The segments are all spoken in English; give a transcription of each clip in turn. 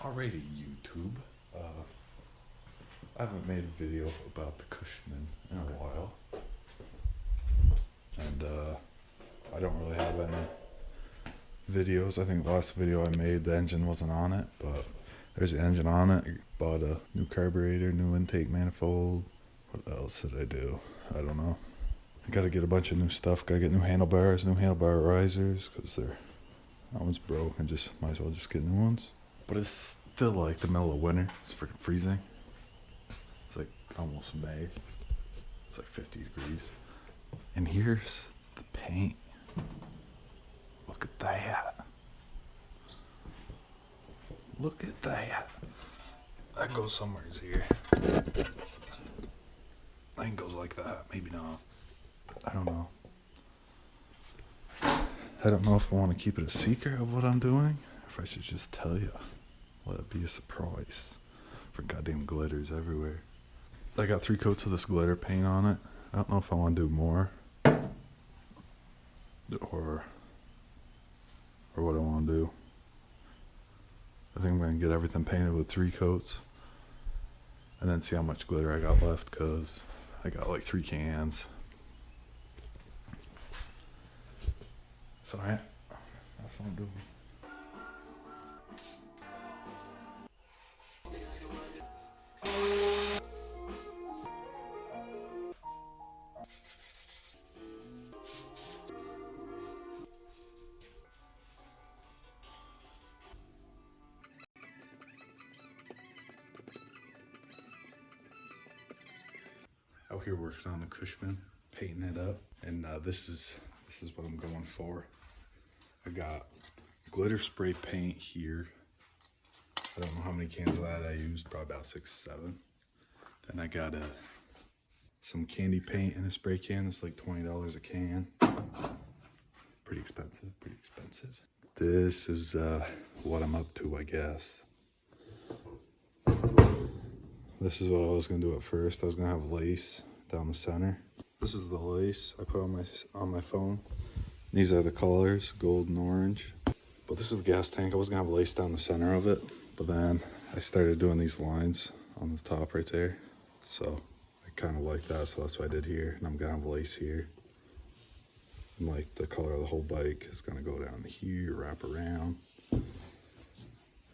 Alrighty, YouTube. I haven't made a video about the Cushman in a while. And I don't really have any videos. I think the last video I made, the engine wasn't on it, but there's the engine on it. I bought a new carburetor, new intake manifold. What else did I do? I don't know. I gotta get a bunch of new stuff. Gotta get new handlebars, new handlebar risers, because that one's broke and just might as well just get new ones. But it's still like the middle of winter. It's freaking freezing. It's like almost May. It's like 50 degrees. And here's the paint. Look at that. Look at that. That goes somewhere here. I think it goes like that. Maybe not. I don't know. I don't know if I want to keep it a secret of what I'm doing, or if I should just tell you. Let it be a surprise. For goddamn glitters everywhere. I got 3 coats of this glitter paint on it. I don't know if I want to do more. Or what I want to do. I think I'm going to get everything painted with 3 coats. And then see how much glitter I got left, because I got like 3 cans. So that's what I'm doing. Out here working on the Cushman, painting it up, and this is what I'm going for. I got glitter spray paint here. I don't know how many cans of that I used, probably about 6, 7. Then I got some candy paint in a spray can. It's like $20 a can. Pretty expensive, pretty expensive. This is what I'm up to, I guess. This is what I was gonna do at first. I was gonna have lace down the center. This is the lace I put on my phone. These are the colors, gold and orange. But this is the gas tank. I was gonna have lace down the center of it, but then I started doing these lines on the top right there. So I kind of like that, so that's what I did here. And I'm gonna have lace here. And like the color of the whole bike is gonna go down here, wrap around.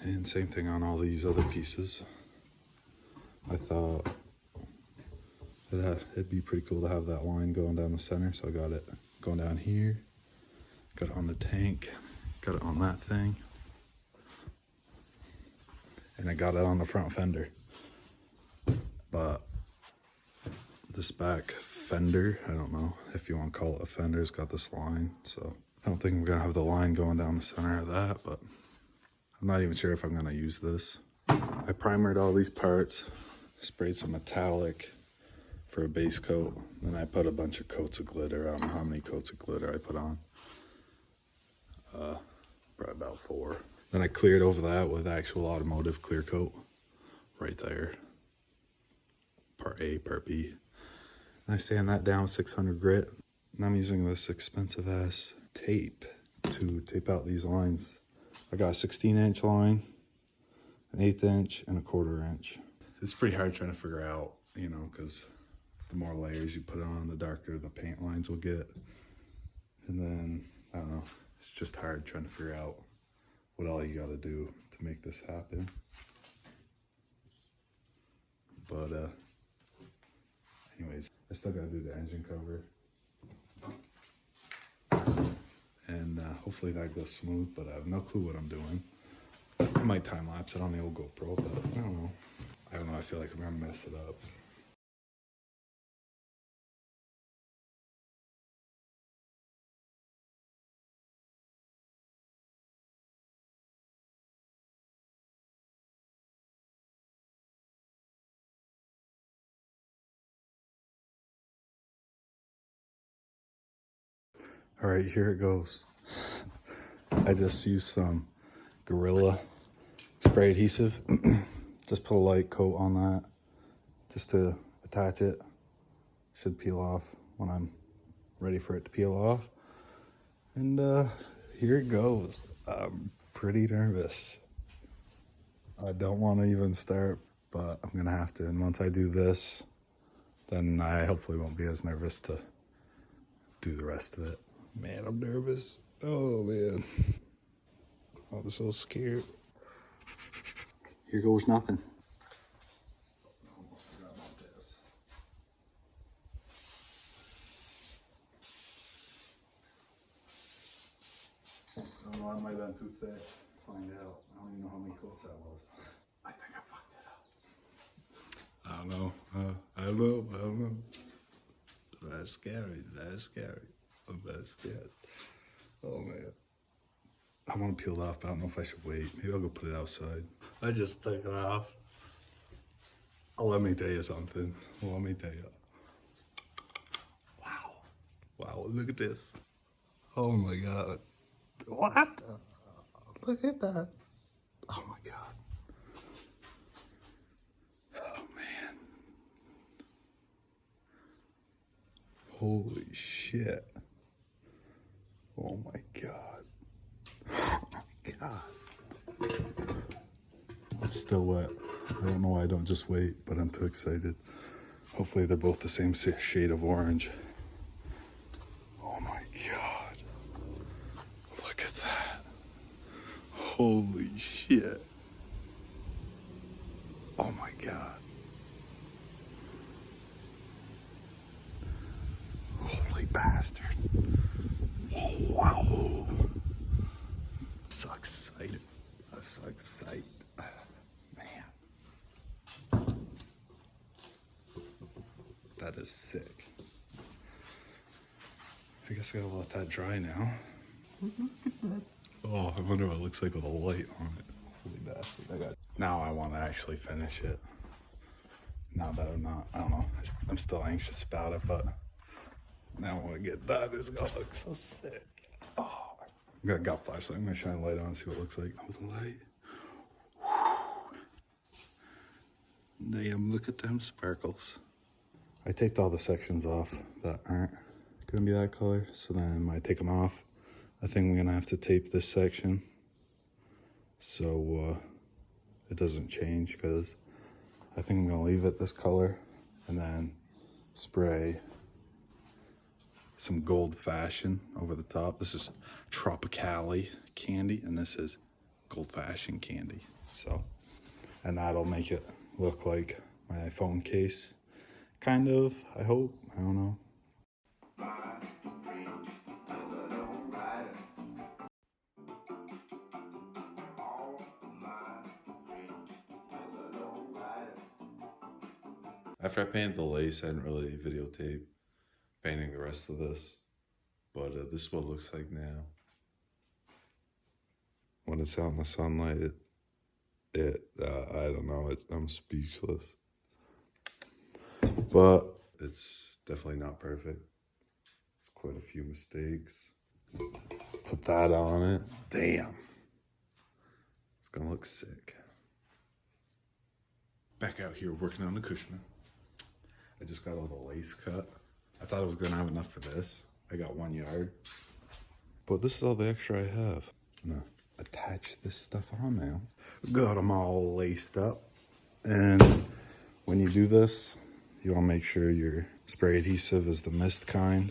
And same thing on all these other pieces. I thought it'd be pretty cool to have that line going down the center, so I got it going down here, got it on the tank, got it on that thing, and I got it on the front fender. But this back fender, I don't know if you want to call it a fender, it's got this line, so I don't think I'm gonna have the line going down the center of that, but I'm not even sure if I'm gonna use this. I primered all these parts, sprayed some metallic for a base coat, then I put a bunch of coats of glitter. I don't know how many coats of glitter I put on. Probably about 4. Then I cleared over that with actual automotive clear coat right there. Part A, part B. And I sand that down 600 grit. And I'm using this expensive ass tape to tape out these lines. I got a 16-inch line, an 1/8 inch, and a 1/4 inch. It's pretty hard trying to figure out, you know, because the more layers you put on, the darker the paint lines will get. And then, I don't know, it's just hard trying to figure out what all you gotta do to make this happen. But, anyways, I still gotta do the engine cover. And hopefully that goes smooth, but I have no clue what I'm doing. I might time lapse it on the old GoPro, but I don't know. I feel like I'm gonna mess it up. All right, here it goes. I just used some Gorilla spray adhesive. Just put a light coat on that just to attach it. Should peel off when I'm ready for it to peel off. And here it goes. I'm pretty nervous. I don't want to even start, but I'm gonna have to. And once I do this, then I hopefully won't be as nervous to do the rest of it. Man, I'm nervous. Oh man, I'm so scared. Here goes nothing. Almost forgot about this. I don't know, I might have been too thick. Find out. I don't even know how many coats that was. I think I fucked it up. I don't know. I don't know. That's scary. That's scary. I'm very scared. Oh man. I want to peel it off, but I don't know if I should wait. Maybe I'll go put it outside. I just took it off. Oh, let me tell you something. Let me tell you. Wow. Wow, look at this. Oh my God. What? Look at that. Oh my God. Oh man. Holy shit. Oh my God. Oh my God. It's still wet. I don't know why I don't just wait, but I'm too excited. Hopefully they're both the same shade of orange. Oh my God. Look at that. Holy shit. Oh my God. Holy bastard. Oh, wow. I'm so excited. I'm so excited. Man. That is sick. I guess I gotta let that dry now. Look at that. Oh, I wonder what it looks like with a light on it. Holy bastard. Now I want to actually finish it. Now that I'm not, I don't know, I'm still anxious about it, but now when I get done, it's gonna look so sick. Oh, I got a flashlight. I'm gonna shine a light on and see what it looks like with the light. Damn, look at them sparkles. I taped all the sections off that aren't gonna be that color, so then when I take them off, I think I'm gonna have to tape this section so it doesn't change, because I think I'm gonna leave it this color and then spray some gold fashion over the top. This is Tropicali candy, and this is gold fashion candy. So, and that'll make it look like my phone case, kind of, I hope. I don't know. After I painted the lace, I didn't really videotape painting the rest of this, but this is what it looks like now. When it's out in the sunlight, I don't know, I'm speechless. But it's definitely not perfect. There's quite a few mistakes. Put that on it. Damn. It's gonna look sick. Back out here working on the Cushman. I just got all the lace cut. I thought I was gonna have enough for this. I got 1 yard. But this is all the extra I have. I'm gonna attach this stuff on now. Got them all laced up. And when you do this, you wanna make sure your spray adhesive is the mist kind.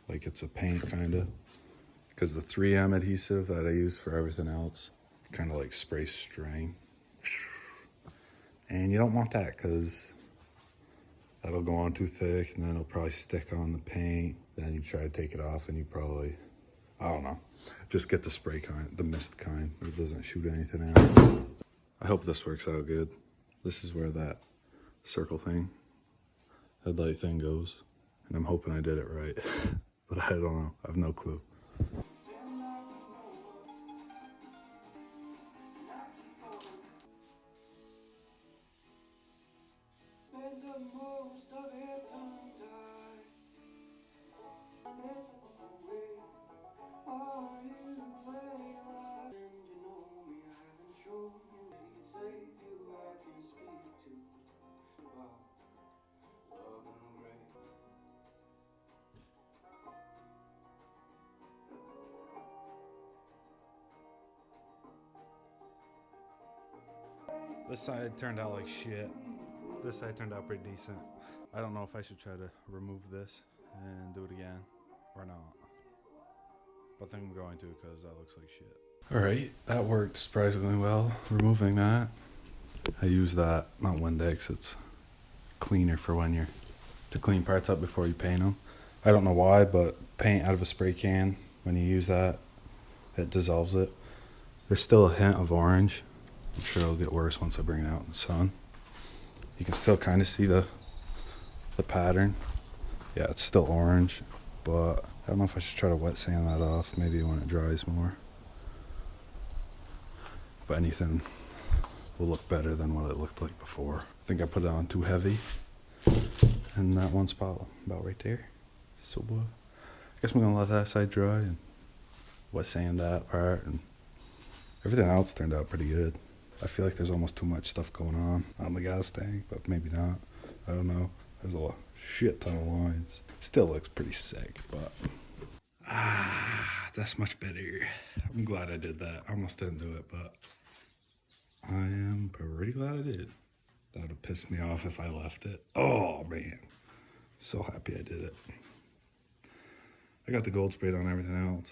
Like it's a paint kinda. Because the 3M adhesive that I use for everything else kind of like spray string. And you don't want that, because that'll go on too thick and then it'll probably stick on the paint. Then you try to take it off and you probably, I don't know. Just get the spray kind, the mist kind, where it doesn't shoot anything out. I hope this works out good. This is where that circle thing, headlight thing goes. And I'm hoping I did it right. But I don't know, I have no clue. This side turned out like shit. This side turned out pretty decent. I don't know if I should try to remove this and do it again or not. But I think I'm going to because that looks like shit. Alright, that worked surprisingly well, removing that. I use that, not Windex, it's cleaner for when you're, to clean parts up before you paint them. I don't know why, but paint out of a spray can, when you use that, it dissolves it. There's still a hint of orange. I'm sure it'll get worse once I bring it out in the sun. You can still kind of see the pattern. Yeah, it's still orange, but I don't know if I should try to wet sand that off, maybe when it dries more. But anything will look better than what it looked like before. I think I put it on too heavy in that one spot, about right there. So I guess I'm gonna let that side dry and wet sand that part, and everything else turned out pretty good. I feel like there's almost too much stuff going on the gas tank, but maybe not. I don't know. There's a shit ton of lines. Still looks pretty sick, but that's much better. I'm glad I did that. I almost didn't do it, but I am pretty glad I did. That would have pissed me off if I left it. Oh man, so happy I did it. I got the gold sprayed on everything else.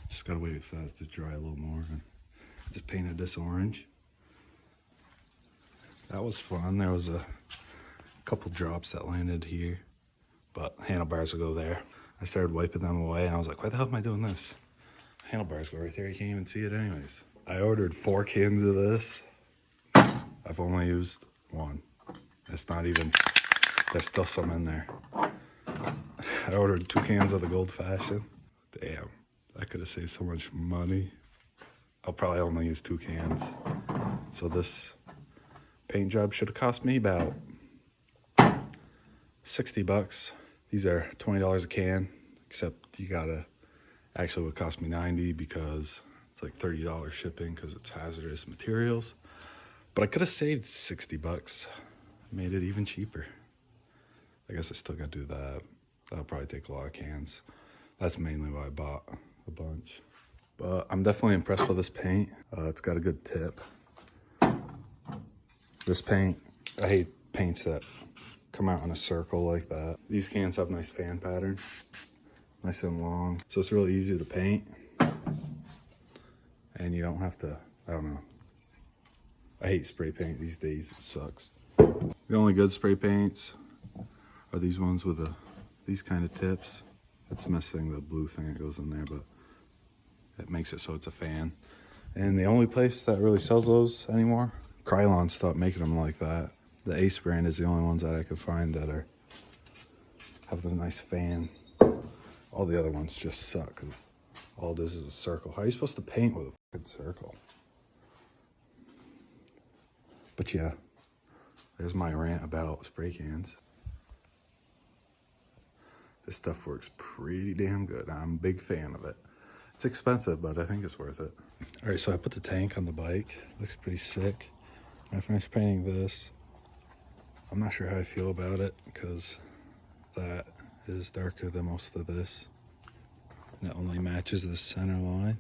Just gotta wait for that to dry a little more. And just painted this orange. That was fun. There was a couple drops that landed here, but handlebars will go there. I started wiping them away and I was like, why the hell am I doing this? Handlebars go right there, you can't even see it anyways. I ordered 4 cans of this. I've only used 1. It's not even, there's still some in there. I ordered 2 cans of the Gold Fashion. Damn, I could have saved so much money. I'll probably only use 2 cans. So this paint job should have cost me about 60 bucks. These are $20 a can, except you gotta, actually would cost me 90 because it's like $30 shipping because it's hazardous materials. But I could have saved 60 bucks, made it even cheaper. I guess I still gotta do that. That'll probably take a lot of cans. That's mainly why I bought a bunch. But I'm definitely impressed with this paint. It's got a good tip. This paint, I hate paints that come out in a circle like that. These cans have nice fan pattern, nice and long. So it's really easy to paint. And you don't have to, I don't know. I hate spray paint these days, it sucks. The only good spray paints are these ones with these kind of tips. It's missing the blue thing that goes in there, but it makes it so it's a fan. And the only place that really sells those anymore, Krylon stopped making them like that. The Ace brand is the only ones that I could find that have the nice fan. All the other ones just suck because all this is a circle. How are you supposed to paint with a fucking circle? But yeah, there's my rant about spray cans. This stuff works pretty damn good. I'm a big fan of it. It's expensive, but I think it's worth it. All right, so I put the tank on the bike. Looks pretty sick. I finished painting this. I'm not sure how I feel about it because that is darker than most of this. And it only matches the center line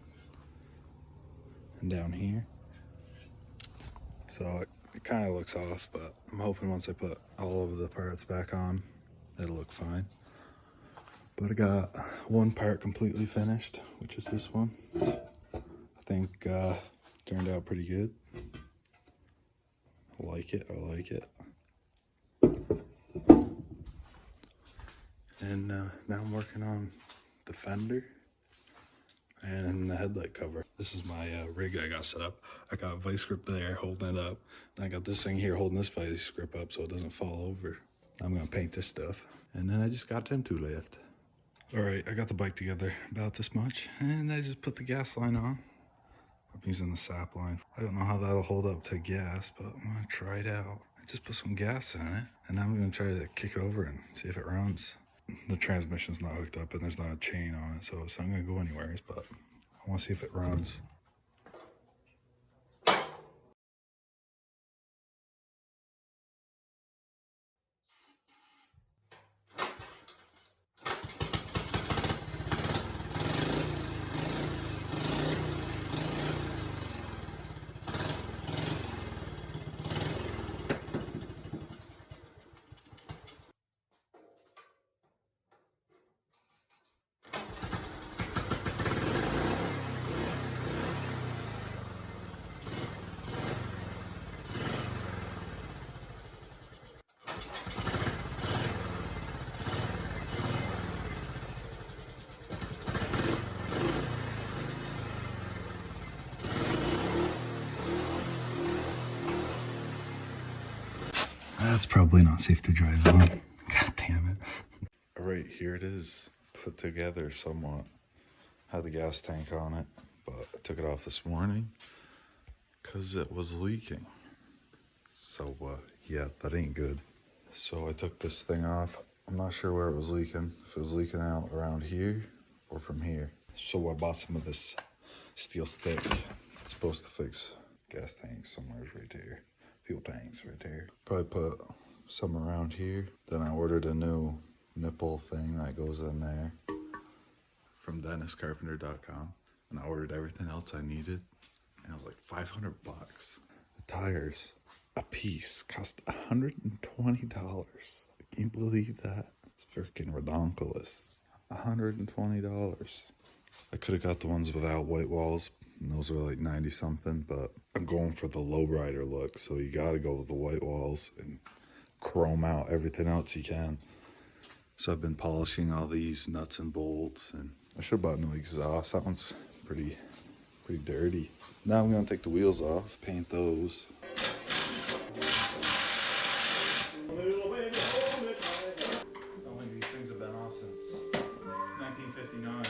and down here. So it kind of looks off, but I'm hoping once I put all of the parts back on, it'll look fine. But I got one part completely finished, which is this one. I think turned out pretty good. I like it, I like it. And now I'm working on the fender and the headlight cover. This is my rig I got set up. I got a vice grip there holding it up. And I got this thing here holding this vice grip up so it doesn't fall over. I'm gonna paint this stuff. And then I just got them 2 left. All right, I got the bike together about this much, and I just put the gas line on. I'm using the sap line. I don't know how that'll hold up to gas, but I'm gonna try it out. I just put some gas in it, and now I'm gonna try to kick it over and see if it runs. The transmission's not hooked up, and there's not a chain on it, so it's not gonna go anywhere, but I wanna see if it runs. That's probably not safe to drive on. God damn it. Alright, here it is. Put together somewhat. Had the gas tank on it, but I took it off this morning because it was leaking. So, yeah, that ain't good. So I took this thing off. I'm not sure where it was leaking. If it was leaking out around here or from here. So I bought some of this steel stick. It's supposed to fix gas tanks somewhere right there. Fuel tanks right there. Probably put some around here. Then I ordered a new nipple thing that goes in there from DennisCarpenter.com. And I ordered everything else I needed. And it was like 500 bucks. The tires a piece cost $120. Can you believe that? It's freaking redonkulous. $120. I could have got the ones without white walls, and those are like 90 something, but I'm going for the lowrider look, so you gotta go with the white walls and chrome out everything else you can. So I've been polishing all these nuts and bolts, and I should have bought new exhaust. That one's pretty dirty. Now I'm gonna take the wheels off, paint those. I don't think these things have been off since 1959.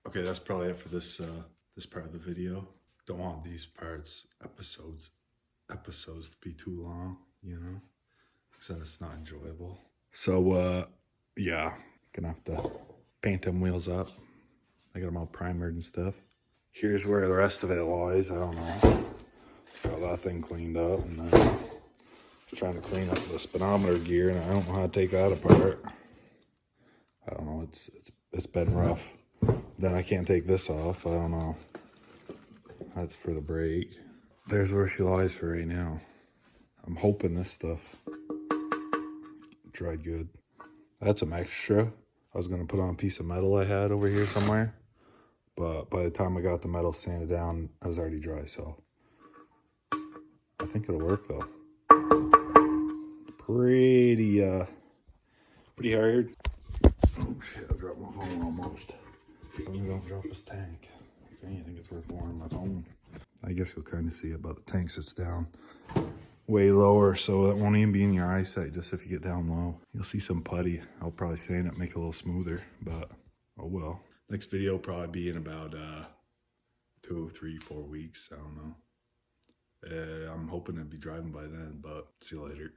Okay, that's probably it for this this part of the video. Don't want these episodes to be too long, you know, because then it's not enjoyable. So yeah, gonna have to paint them wheels up. I got them all primered and stuff. Here's where the rest of it lies. I don't know. Got that thing cleaned up, and then trying to clean up the speedometer gear, and I don't know how to take that apart. I don't know. It's been rough. Then I can't take this off. I don't know. That's for the brake. There's where she lies for right now. I'm hoping this stuff dried good. That's some extra. I was gonna put on a piece of metal I had over here somewhere, but by the time I got the metal sanded down, I was already dry. So I think it'll work though. Pretty hard. Oh shit! I dropped my phone almost. Somebody don't drop his tank. Okay, I think it's worth more than my phone. I guess you'll kind of see it, but the tank sits down way lower, so it won't even be in your eyesight. Just if you get down low, you'll see some putty. I'll probably sand it, make it a little smoother, but oh well. Next video will probably be in about 2, 3, 4 weeks. I don't know. I'm hoping to be driving by then, but see you later.